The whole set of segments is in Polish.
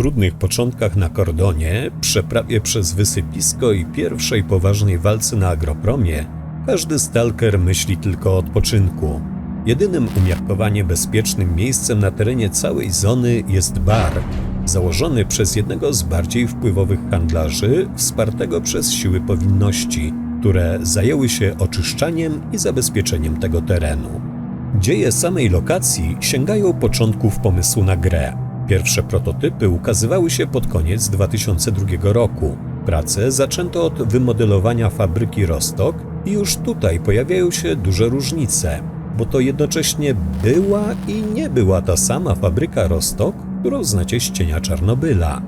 trudnych początkach na kordonie, przeprawie przez wysypisko i pierwszej poważnej walce na agropromie, każdy stalker myśli tylko o odpoczynku. Jedynym umiarkowanie bezpiecznym miejscem na terenie całej zony jest bar, założony przez jednego z bardziej wpływowych handlarzy, wspartego przez siły powinności, które zajęły się oczyszczaniem i zabezpieczeniem tego terenu. Dzieje samej lokacji sięgają początków pomysłu na grę. Pierwsze prototypy ukazywały się pod koniec 2002 roku. Prace zaczęto od wymodelowania fabryki Rostock i już tutaj pojawiają się duże różnice, bo to jednocześnie była i nie była ta sama fabryka Rostock, którą znacie z cienia Czarnobyla.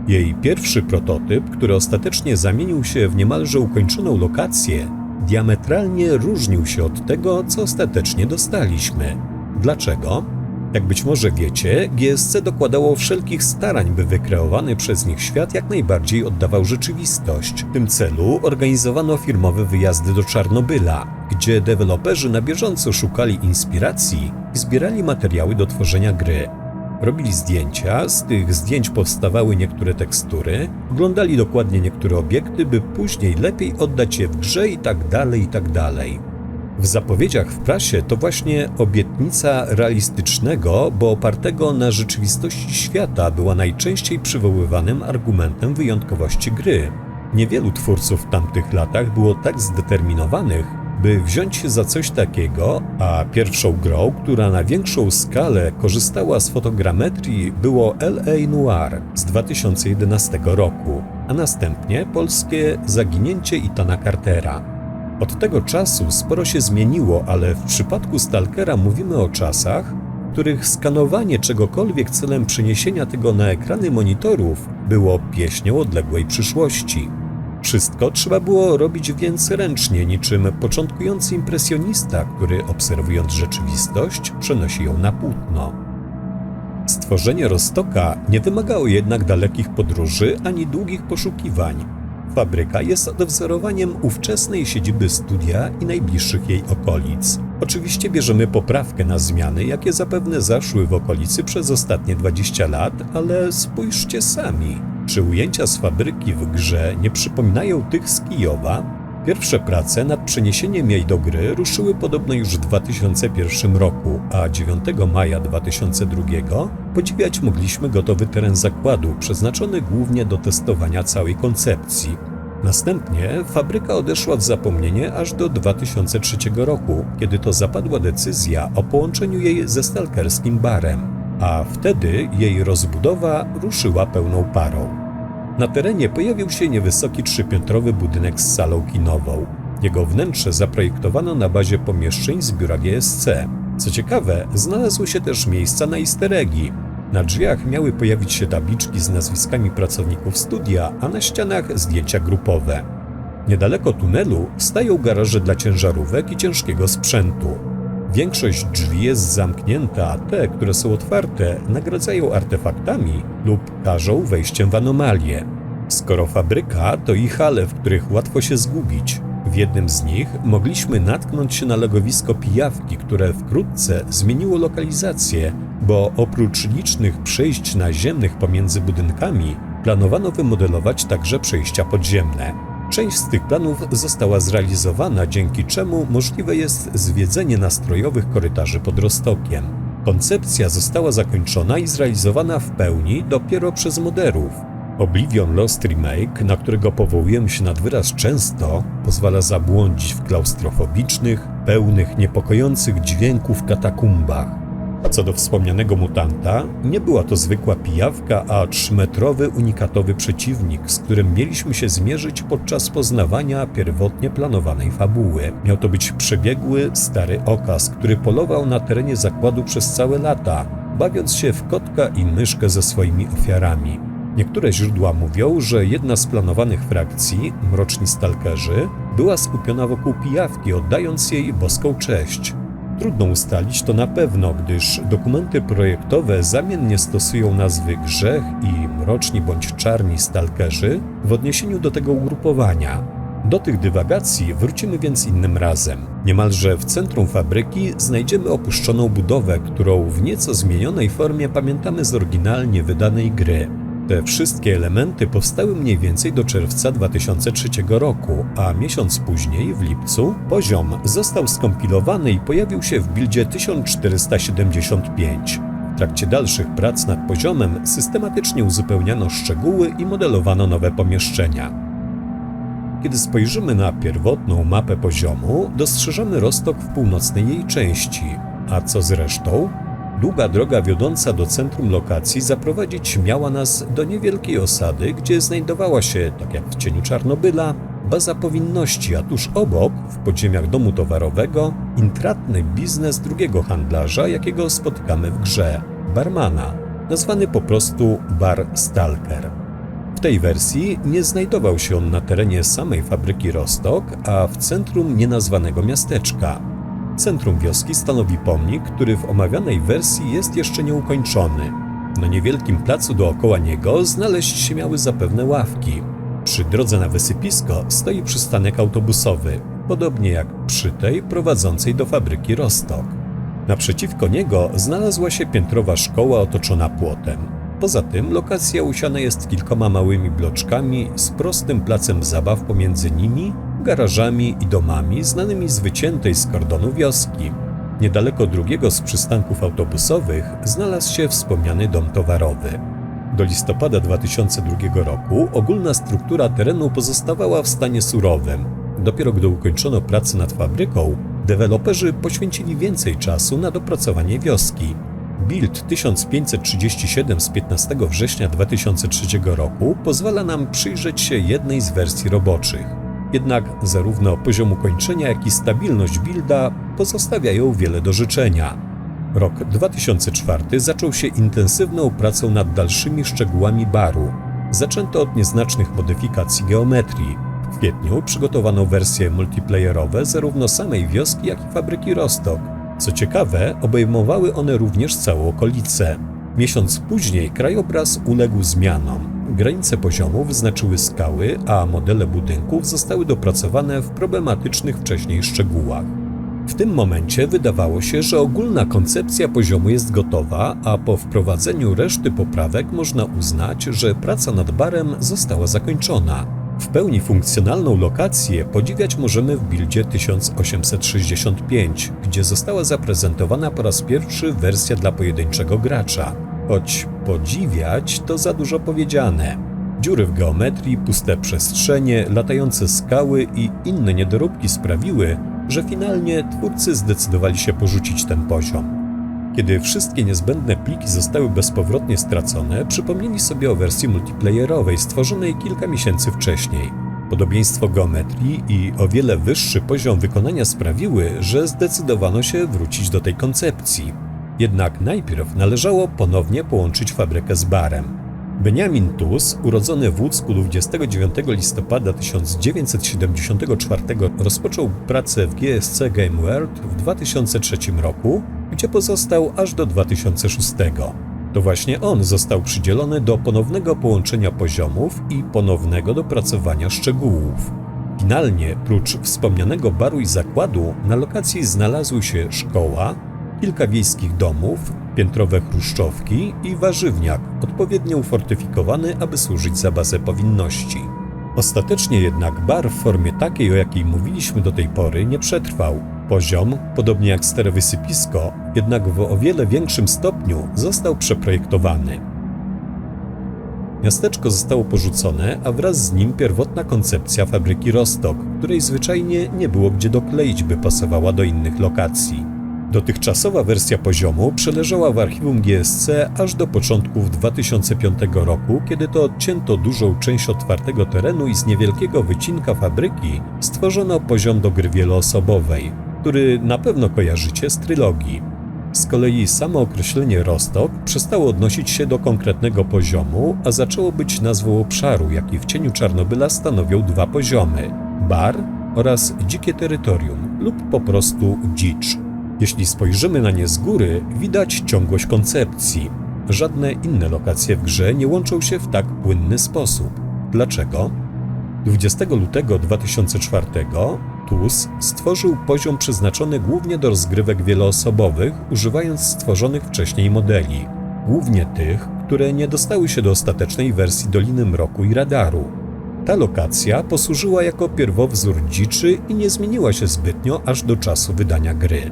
Jej pierwszy prototyp, który ostatecznie zamienił się w niemalże ukończoną lokację, diametralnie różnił się od tego, co ostatecznie dostaliśmy. Dlaczego? Jak być może wiecie, GSC dokładało wszelkich starań, by wykreowany przez nich świat jak najbardziej oddawał rzeczywistość. W tym celu organizowano firmowe wyjazdy do Czarnobyla, gdzie deweloperzy na bieżąco szukali inspiracji i zbierali materiały do tworzenia gry. Robili zdjęcia, z tych zdjęć powstawały niektóre tekstury, oglądali dokładnie niektóre obiekty, by później lepiej oddać je w grze i tak dalej. W zapowiedziach w prasie to właśnie obietnica realistycznego, bo opartego na rzeczywistości świata była najczęściej przywoływanym argumentem wyjątkowości gry. Niewielu twórców w tamtych latach było tak zdeterminowanych, by wziąć się za coś takiego, a pierwszą grą, która na większą skalę korzystała z fotogrametrii, było L.A. Noire z 2011 roku, a następnie polskie Zaginięcie Ethana Cartera. Od tego czasu sporo się zmieniło, ale w przypadku Stalkera mówimy o czasach, w których skanowanie czegokolwiek celem przeniesienia tego na ekrany monitorów było pieśnią odległej przyszłości. Wszystko trzeba było robić więc ręcznie, niczym początkujący impresjonista, który obserwując rzeczywistość przenosi ją na płótno. Stworzenie Rostocka nie wymagało jednak dalekich podróży ani długich poszukiwań. Fabryka jest odwzorowaniem ówczesnej siedziby studia i najbliższych jej okolic. Oczywiście bierzemy poprawkę na zmiany, jakie zapewne zaszły w okolicy przez ostatnie 20 lat, ale spójrzcie sami. Czy ujęcia z fabryki w grze nie przypominają tych z Kijowa? Pierwsze prace nad przeniesieniem jej do gry ruszyły podobno już w 2001 roku, a 9 maja 2002 podziwiać mogliśmy gotowy teren zakładu, przeznaczony głównie do testowania całej koncepcji. Następnie fabryka odeszła w zapomnienie aż do 2003 roku, kiedy to zapadła decyzja o połączeniu jej ze stalkerskim barem, a wtedy jej rozbudowa ruszyła pełną parą. Na terenie pojawił się niewysoki trzypiętrowy budynek z salą kinową. Jego wnętrze zaprojektowano na bazie pomieszczeń z biura GSC. Co ciekawe, znalazły się też miejsca na easter eggi. Na drzwiach miały pojawić się tabliczki z nazwiskami pracowników studia, a na ścianach zdjęcia grupowe. Niedaleko tunelu stają garaże dla ciężarówek i ciężkiego sprzętu. Większość drzwi jest zamknięta, a te, które są otwarte, nagradzają artefaktami lub karzą wejściem w anomalie. Skoro fabryka, to i hale, w których łatwo się zgubić. W jednym z nich mogliśmy natknąć się na legowisko pijawki, które wkrótce zmieniło lokalizację, bo oprócz licznych przejść naziemnych pomiędzy budynkami, planowano wymodelować także przejścia podziemne. Część z tych planów została zrealizowana, dzięki czemu możliwe jest zwiedzenie nastrojowych korytarzy pod Rostockiem. Koncepcja została zakończona i zrealizowana w pełni dopiero przez moderów. Oblivion Lost Remake, na którego powołujemy się nad wyraz często, pozwala zabłądzić w klaustrofobicznych, pełnych niepokojących dźwięków katakumbach. Co do wspomnianego mutanta, nie była to zwykła pijawka, a 3-metrowy unikatowy przeciwnik, z którym mieliśmy się zmierzyć podczas poznawania pierwotnie planowanej fabuły. Miał to być przebiegły, stary okaz, który polował na terenie zakładu przez całe lata, bawiąc się w kotka i myszkę ze swoimi ofiarami. Niektóre źródła mówią, że jedna z planowanych frakcji, Mroczni Stalkerzy, była skupiona wokół pijawki, oddając jej boską cześć. Trudno ustalić to na pewno, gdyż dokumenty projektowe zamiennie stosują nazwy Grzech i Mroczni bądź Czarni Stalkerzy w odniesieniu do tego ugrupowania. Do tych dywagacji wrócimy więc innym razem. Niemalże w centrum fabryki znajdziemy opuszczoną budowę, którą w nieco zmienionej formie pamiętamy z oryginalnie wydanej gry. Te wszystkie elementy powstały mniej więcej do czerwca 2003 roku, a miesiąc później, w lipcu, poziom został skompilowany i pojawił się w buildzie 1475. W trakcie dalszych prac nad poziomem systematycznie uzupełniano szczegóły i modelowano nowe pomieszczenia. Kiedy spojrzymy na pierwotną mapę poziomu, dostrzeżemy Roztok w północnej jej części, a co z resztą? Długa droga wiodąca do centrum lokacji zaprowadzić miała nas do niewielkiej osady, gdzie znajdowała się, tak jak w cieniu Czarnobyla, baza powinności, a tuż obok, w podziemiach domu towarowego, intratny biznes drugiego handlarza, jakiego spotykamy w grze, barmana, nazwany po prostu Bar Stalker. W tej wersji nie znajdował się on na terenie samej fabryki Roztok, a w centrum nienazwanego miasteczka. Centrum wioski stanowi pomnik, który w omawianej wersji jest jeszcze nieukończony. Na niewielkim placu dookoła niego znaleźć się miały zapewne ławki. Przy drodze na wysypisko stoi przystanek autobusowy, podobnie jak przy tej prowadzącej do fabryki Roztok. Naprzeciwko niego znalazła się piętrowa szkoła otoczona płotem. Poza tym lokacja usiana jest kilkoma małymi bloczkami z prostym placem zabaw pomiędzy nimi, garażami i domami znanymi z wyciętej z kordonu wioski. Niedaleko drugiego z przystanków autobusowych znalazł się wspomniany dom towarowy. Do listopada 2002 roku ogólna struktura terenu pozostawała w stanie surowym. Dopiero gdy ukończono pracę nad fabryką, deweloperzy poświęcili więcej czasu na dopracowanie wioski. Build 1537 z 15 września 2003 roku pozwala nam przyjrzeć się jednej z wersji roboczych. Jednak zarówno poziom ukończenia, jak i stabilność builda pozostawiają wiele do życzenia. Rok 2004 zaczął się intensywną pracą nad dalszymi szczegółami baru. Zaczęto od nieznacznych modyfikacji geometrii. W kwietniu przygotowano wersje multiplayerowe zarówno samej wioski, jak i fabryki Roztok. Co ciekawe, obejmowały one również całą okolicę. Miesiąc później krajobraz uległ zmianom. Granice poziomu wyznaczyły skały, a modele budynków zostały dopracowane w problematycznych wcześniej szczegółach. W tym momencie wydawało się, że ogólna koncepcja poziomu jest gotowa, a po wprowadzeniu reszty poprawek można uznać, że praca nad barem została zakończona. W pełni funkcjonalną lokację podziwiać możemy w buildzie 1865, gdzie została zaprezentowana po raz pierwszy wersja dla pojedynczego gracza. Choć podziwiać to za dużo powiedziane. Dziury w geometrii, puste przestrzenie, latające skały i inne niedoróbki sprawiły, że finalnie twórcy zdecydowali się porzucić ten poziom. Kiedy wszystkie niezbędne pliki zostały bezpowrotnie stracone, przypomnieli sobie o wersji multiplayerowej stworzonej kilka miesięcy wcześniej. Podobieństwo geometrii i o wiele wyższy poziom wykonania sprawiły, że zdecydowano się wrócić do tej koncepcji. Jednak najpierw należało ponownie połączyć fabrykę z barem. Benjamin Tus, urodzony w Łódzku 29 listopada 1974 rozpoczął pracę w GSC Game World w 2003 roku, gdzie pozostał aż do 2006. To właśnie on został przydzielony do ponownego połączenia poziomów i ponownego dopracowania szczegółów. Finalnie, prócz wspomnianego baru i zakładu, na lokacji znalazły się szkoła, kilka wiejskich domów, piętrowe chruszczowki i warzywniak, odpowiednio ufortyfikowany, aby służyć za bazę powinności. Ostatecznie jednak bar w formie takiej, o jakiej mówiliśmy do tej pory, nie przetrwał. Poziom, podobnie jak stare wysypisko, jednak w o wiele większym stopniu został przeprojektowany. Miasteczko zostało porzucone, a wraz z nim pierwotna koncepcja fabryki Roztok, której zwyczajnie nie było gdzie dokleić, by pasowała do innych lokacji. Dotychczasowa wersja poziomu przeleżała w archiwum GSC aż do początków 2005 roku, kiedy to odcięto dużą część otwartego terenu i z niewielkiego wycinka fabryki stworzono poziom do gry wieloosobowej, który na pewno kojarzycie z trylogii. Z kolei samo określenie Roztok przestało odnosić się do konkretnego poziomu, a zaczęło być nazwą obszaru, jaki w cieniu Czarnobyla stanowią dwa poziomy – bar oraz dzikie terytorium lub po prostu dzicz. Jeśli spojrzymy na nie z góry, widać ciągłość koncepcji. Żadne inne lokacje w grze nie łączą się w tak płynny sposób. Dlaczego? 20 lutego 2004 TUS stworzył poziom przeznaczony głównie do rozgrywek wieloosobowych, używając stworzonych wcześniej modeli. Głównie tych, które nie dostały się do ostatecznej wersji Doliny Mroku i Radaru. Ta lokacja posłużyła jako pierwowzór dziczy i nie zmieniła się zbytnio aż do czasu wydania gry.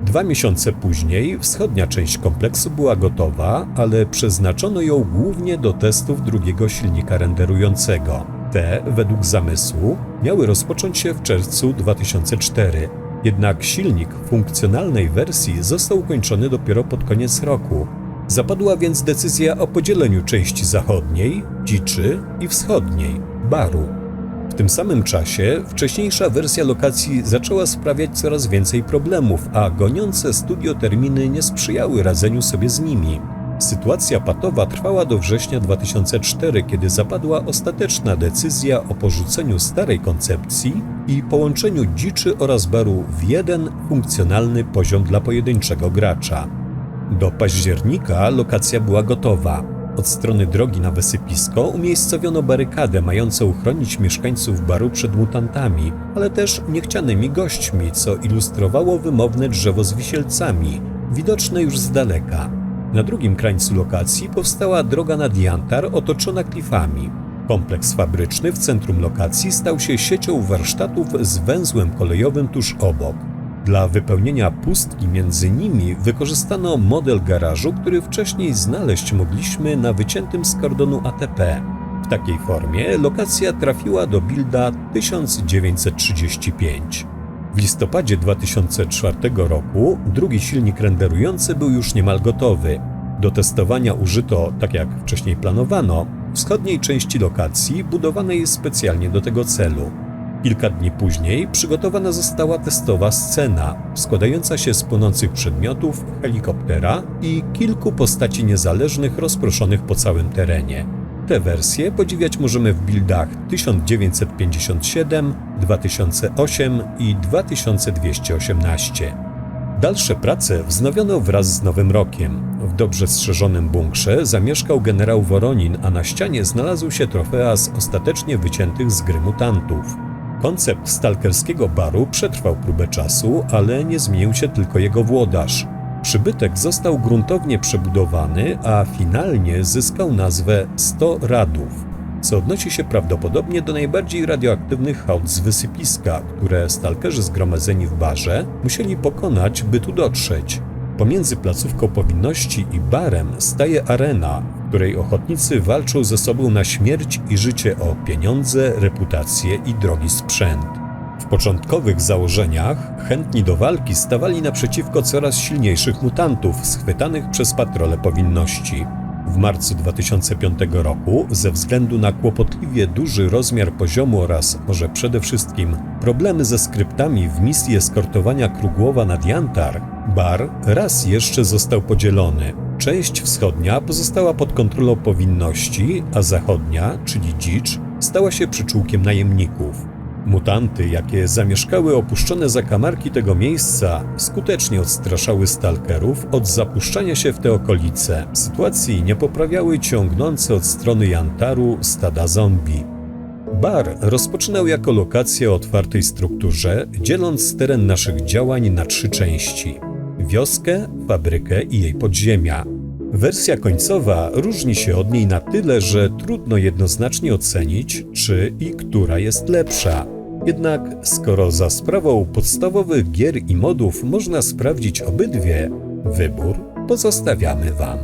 2 miesiące później wschodnia część kompleksu była gotowa, ale przeznaczono ją głównie do testów drugiego silnika renderującego. Te, według zamysłu, miały rozpocząć się w czerwcu 2004. Jednak silnik funkcjonalnej wersji został ukończony dopiero pod koniec roku. Zapadła więc decyzja o podzieleniu części zachodniej, dziczy, i wschodniej, baru. W tym samym czasie wcześniejsza wersja lokacji zaczęła sprawiać coraz więcej problemów, a goniące studio terminy nie sprzyjały radzeniu sobie z nimi. Sytuacja patowa trwała do września 2004, kiedy zapadła ostateczna decyzja o porzuceniu starej koncepcji i połączeniu dziczy oraz baru w jeden funkcjonalny poziom dla pojedynczego gracza. Do października lokacja była gotowa. Od strony drogi na wysypisko umiejscowiono barykadę mającą chronić mieszkańców baru przed mutantami, ale też niechcianymi gośćmi, co ilustrowało wymowne drzewo z wisielcami, widoczne już z daleka. Na drugim krańcu lokacji powstała droga nad Jantar otoczona klifami. Kompleks fabryczny w centrum lokacji stał się siecią warsztatów z węzłem kolejowym tuż obok. Dla wypełnienia pustki między nimi wykorzystano model garażu, który wcześniej znaleźć mogliśmy na wyciętym z kordonu ATP. W takiej formie lokacja trafiła do builda 1935. W listopadzie 2004 roku drugi silnik renderujący był już niemal gotowy. Do testowania użyto, tak jak wcześniej planowano, wschodniej części lokacji budowanej specjalnie do tego celu. Kilka dni później przygotowana została testowa scena, składająca się z płonących przedmiotów, helikoptera i kilku postaci niezależnych rozproszonych po całym terenie. Te wersje podziwiać możemy w buildach 1957, 2008 i 2218. Dalsze prace wznowiono wraz z Nowym Rokiem. W dobrze strzeżonym bunkrze zamieszkał generał Woronin, a na ścianie znalazł się trofea z ostatecznie wyciętych z gry mutantów. Koncept stalkerskiego baru przetrwał próbę czasu, ale nie zmienił się tylko jego włodarz. Przybytek został gruntownie przebudowany, a finalnie zyskał nazwę 100 Radów, co odnosi się prawdopodobnie do najbardziej radioaktywnych hałd z wysypiska, które stalkerzy zgromadzeni w barze musieli pokonać, by tu dotrzeć. Pomiędzy placówką powinności i barem staje arena, w której ochotnicy walczą ze sobą na śmierć i życie o pieniądze, reputację i drogi sprzęt. W początkowych założeniach chętni do walki stawali naprzeciwko coraz silniejszych mutantów schwytanych przez patrole powinności. W marcu 2005 roku, ze względu na kłopotliwie duży rozmiar poziomu oraz, może przede wszystkim, problemy ze skryptami w misji eskortowania Krugłowa nad Jantar, bar raz jeszcze został podzielony. Część wschodnia pozostała pod kontrolą powinności, a zachodnia, czyli dzicz, stała się przyczółkiem najemników. Mutanty, jakie zamieszkały opuszczone zakamarki tego miejsca, skutecznie odstraszały stalkerów od zapuszczania się w te okolice. Sytuacji nie poprawiały ciągnące od strony Jantaru stada zombie. Bar rozpoczynał jako lokację o otwartej strukturze, dzieląc teren naszych działań na 3 części: wioskę, fabrykę i jej podziemia. Wersja końcowa różni się od niej na tyle, że trudno jednoznacznie ocenić, czy i która jest lepsza. Jednak skoro za sprawą podstawowych gier i modów można sprawdzić obydwie, wybór pozostawiamy Wam.